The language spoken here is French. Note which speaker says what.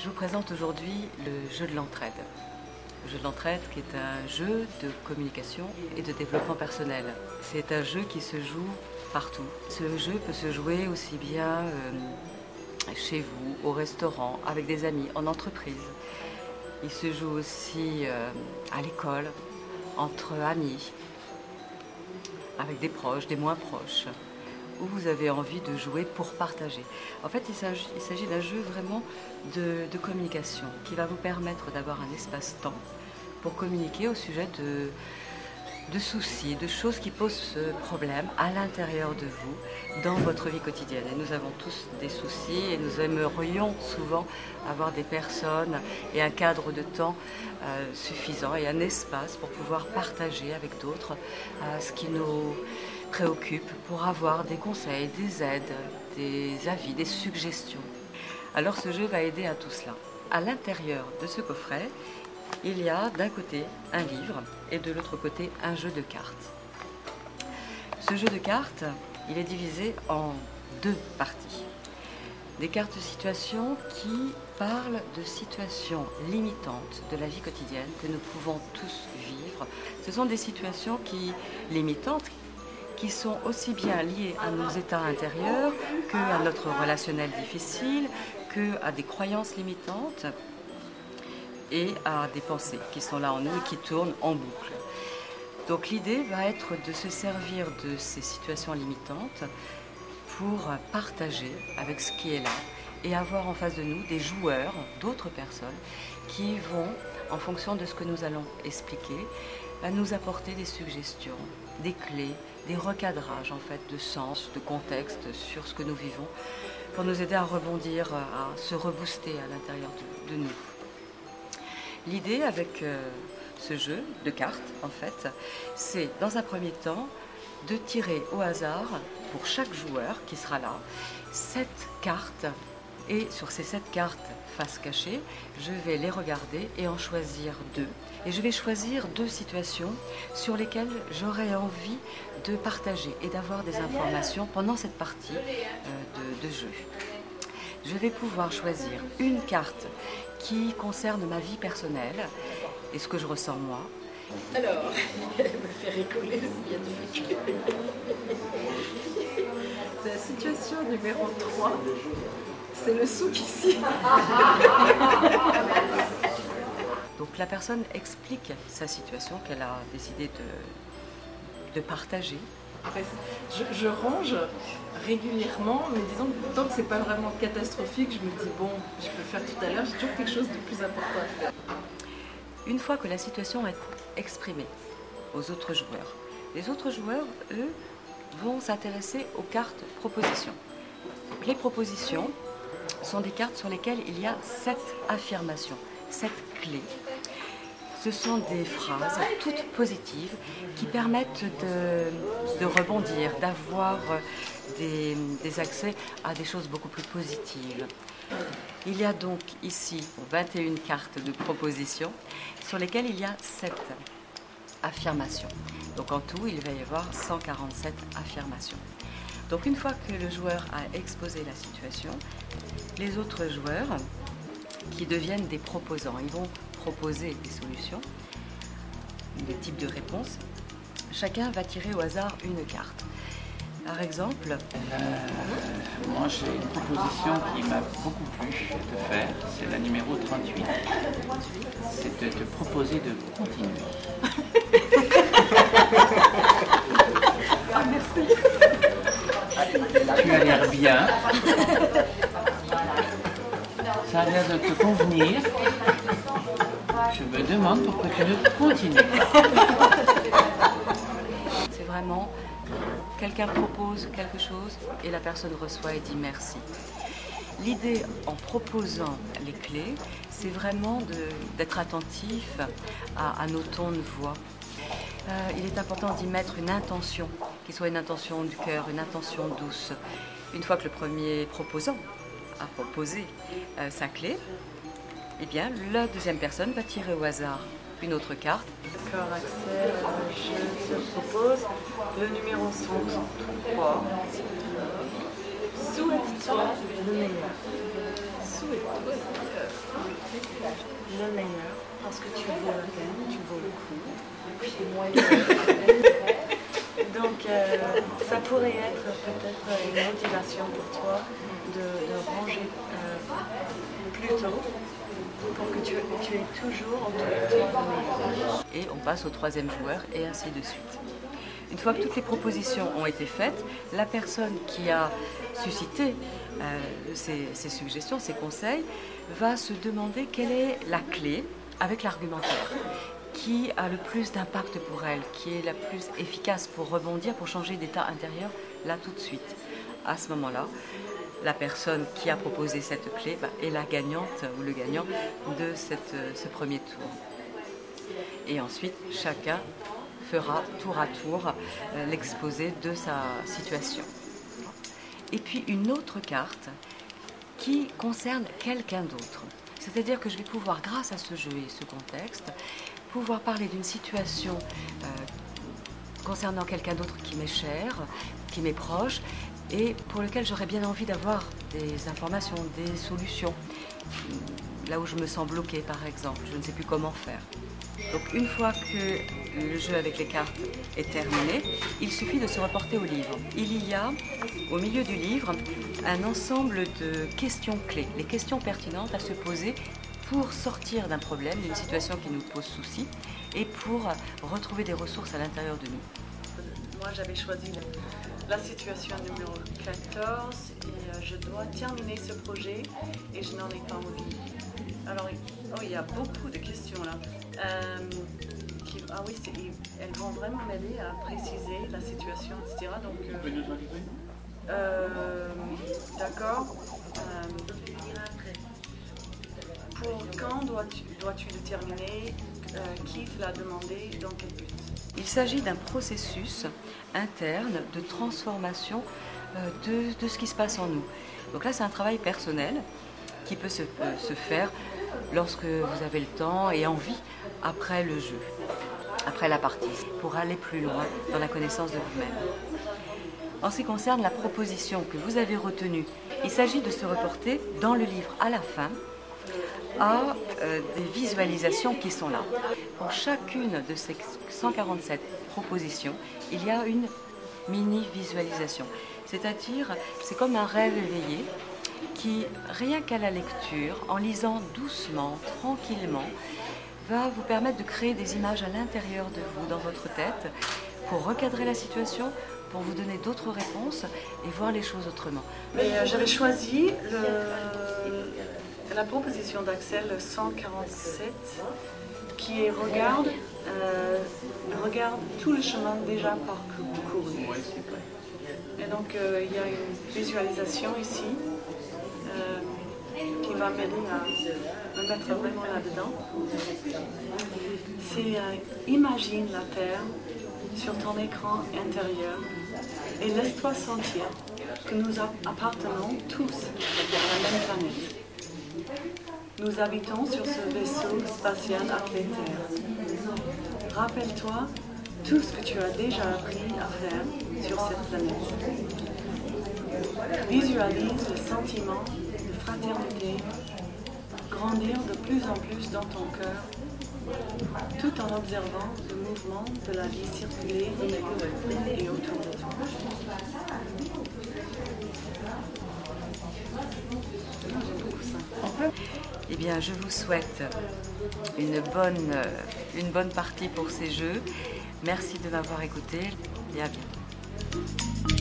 Speaker 1: Je vous présente aujourd'hui le jeu de l'entraide. Le jeu de l'entraide qui est un jeu de communication et de développement personnel. C'est un jeu qui se joue partout. Ce jeu peut se jouer aussi bien chez vous, au restaurant, avec des amis, en entreprise. Il se joue aussi à l'école, entre amis, avec des proches, des moins proches, où vous avez envie de jouer pour partager. En fait, il s'agit d'un jeu vraiment de communication qui va vous permettre d'avoir un espace-temps pour communiquer au sujet de soucis, de choses qui posent problème à l'intérieur de vous, dans votre vie quotidienne. Et nous avons tous des soucis et nous aimerions souvent avoir des personnes et un cadre de temps suffisant et un espace pour pouvoir partager avec d'autres ce qui nous préoccupe, pour avoir des conseils, des aides, des avis, des suggestions. Alors ce jeu va aider à tout cela. À l'intérieur de ce coffret, il y a d'un côté un livre et de l'autre côté un jeu de cartes. Ce jeu de cartes, il est divisé en deux parties. Des cartes de situation qui parlent de situations limitantes de la vie quotidienne que nous pouvons tous vivre. Ce sont des situations limitantes qui sont aussi bien liées à nos états intérieurs qu'à notre relationnel difficile, qu'à des croyances limitantes et à des pensées qui sont là en nous et qui tournent en boucle. Donc l'idée va être de se servir de ces situations limitantes pour partager avec ce qui est là et avoir en face de nous des joueurs, d'autres personnes qui vont, en fonction de ce que nous allons expliquer, nous apporter des suggestions, des clés, des recadrages en fait de sens, de contexte sur ce que nous vivons pour nous aider à rebondir, à se rebooster à l'intérieur de nous. L'idée avec ce jeu de cartes, en fait, c'est dans un premier temps de tirer au hasard, pour chaque joueur qui sera là, 7 cartes. Et sur ces 7 cartes face cachée, je vais les regarder et en choisir 2. Et je vais choisir 2 situations sur lesquelles j'aurai envie de partager et d'avoir des informations pendant cette partie de jeu. Je vais pouvoir choisir une carte qui concerne ma vie personnelle et ce que je ressens moi.
Speaker 2: Alors, elle me fait rigoler s'il y a du vécu. C'est la situation numéro 3. C'est le souk ici.
Speaker 1: Donc la personne explique sa situation qu'elle a décidé de partager.
Speaker 2: Je range régulièrement, mais disons que tant que c'est pas vraiment catastrophique, je me dis bon, je peux le faire tout à l'heure, j'ai toujours quelque chose de plus important à faire.
Speaker 1: Une fois que la situation est exprimée aux autres joueurs, les autres joueurs, eux, vont s'intéresser aux cartes propositions. Donc, les propositions sont des cartes sur lesquelles il y a 7 affirmations, 7 clés. Ce sont des phrases toutes positives qui permettent de rebondir, d'avoir des accès à des choses beaucoup plus positives. Il y a donc ici 21 cartes de propositions sur lesquelles il y a 7 affirmations. Donc en tout, il va y avoir 147 affirmations. Donc une fois que le joueur a exposé la situation, les autres joueurs qui deviennent des proposants, ils vont proposer des solutions, des types de réponses. Chacun va tirer au hasard une carte. Par exemple,
Speaker 3: moi j'ai une proposition qui m'a beaucoup plu de faire, c'est la numéro 38. C'est de te proposer de continuer.
Speaker 2: Ah, merci.
Speaker 3: Tu as l'air bien. Ça a l'air de te convenir. Je me demande pourquoi tu ne continues pas.
Speaker 1: c'est vraiment quelqu'un propose quelque chose et la personne reçoit et dit merci. L'idée en proposant les clés, c'est vraiment d'être attentif à nos tons de voix. Il est important d'y mettre une intention, qui soit une intention du cœur, une intention douce. Une fois que le premier proposant a proposé sa clé, eh bien, la deuxième personne va tirer au hasard une autre carte.
Speaker 2: D'accord, Axel, je te propose le numéro 133. Souhaite-toi le meilleur. Souhaite-toi le meilleur.
Speaker 4: tu vaux la peine, tu vaux le coup. Donc, ça pourrait être peut-être une motivation pour toi de ranger plus tôt pour que tu aies toujours autour de toi le meilleur.
Speaker 1: Et on passe au troisième joueur et ainsi de suite. Une fois que toutes les propositions ont été faites, la personne qui a suscité ces suggestions, ces conseils, va se demander quelle est la clé avec l'argumentaire qui a le plus d'impact pour elle, qui est la plus efficace pour rebondir, pour changer d'état intérieur là tout de suite. À ce moment-là, la personne qui a proposé cette clé est la gagnante ou le gagnant de ce premier tour. Et ensuite, chacun fera tour à tour l'exposé de sa situation. Et puis une autre carte qui concerne quelqu'un d'autre. C'est-à-dire que je vais pouvoir, grâce à ce jeu et ce contexte, pouvoir parler d'une situation concernant quelqu'un d'autre qui m'est cher, qui m'est proche, et pour lequel j'aurais bien envie d'avoir des informations, des solutions. Là où je me sens bloquée, par exemple, je ne sais plus comment faire. Donc une fois que le jeu avec les cartes est terminé, il suffit de se reporter au livre. Il y a au milieu du livre un ensemble de questions clés, les questions pertinentes à se poser pour sortir d'un problème, d'une situation qui nous pose souci et pour retrouver des ressources à l'intérieur de nous.
Speaker 4: Moi j'avais choisi la situation numéro 14 et je dois terminer ce projet et je n'en ai pas envie. Alors, il y a beaucoup de questions là. Elles vont vraiment m'aider à préciser la situation, etc. Donc, d'accord. Pour quand dois-tu le terminer? Qui te l'a demandé? Dans quel but?
Speaker 1: Il s'agit d'un processus interne de transformation de ce qui se passe en nous. Donc là, c'est un travail personnel qui peut se faire lorsque vous avez le temps et envie après le jeu, après la partie, pour aller plus loin dans la connaissance de vous-même. En ce qui concerne la proposition que vous avez retenue, il s'agit de se reporter dans le livre à la fin à des visualisations qui sont là. Pour chacune de ces 147 propositions, il y a une mini-visualisation. C'est-à-dire, c'est comme un rêve éveillé qui, rien qu'à la lecture, en lisant doucement, tranquillement, va vous permettre de créer des images à l'intérieur de vous, dans votre tête, pour recadrer la situation, pour vous donner d'autres réponses et voir les choses autrement.
Speaker 4: J'avais choisi la proposition d'Axel 147 qui est regarde tout le chemin déjà parcouru. Et donc il y a une visualisation ici qui va m'aider à me mettre vraiment là-dedans. C'est imagine la Terre sur ton écran intérieur et laisse-toi sentir que nous appartenons tous à la même planète. Nous habitons sur ce vaisseau spatial appelé Terre. Rappelle-toi tout ce que tu as déjà appris à faire sur cette planète. Visualise le sentiment de fraternité grandir de plus en plus dans ton cœur, tout en observant le mouvement de la vie circuler et autour de toi. J'aime beaucoup ça.
Speaker 1: Eh bien, je vous souhaite une bonne partie pour ces jeux. Merci de m'avoir écouté et à bientôt.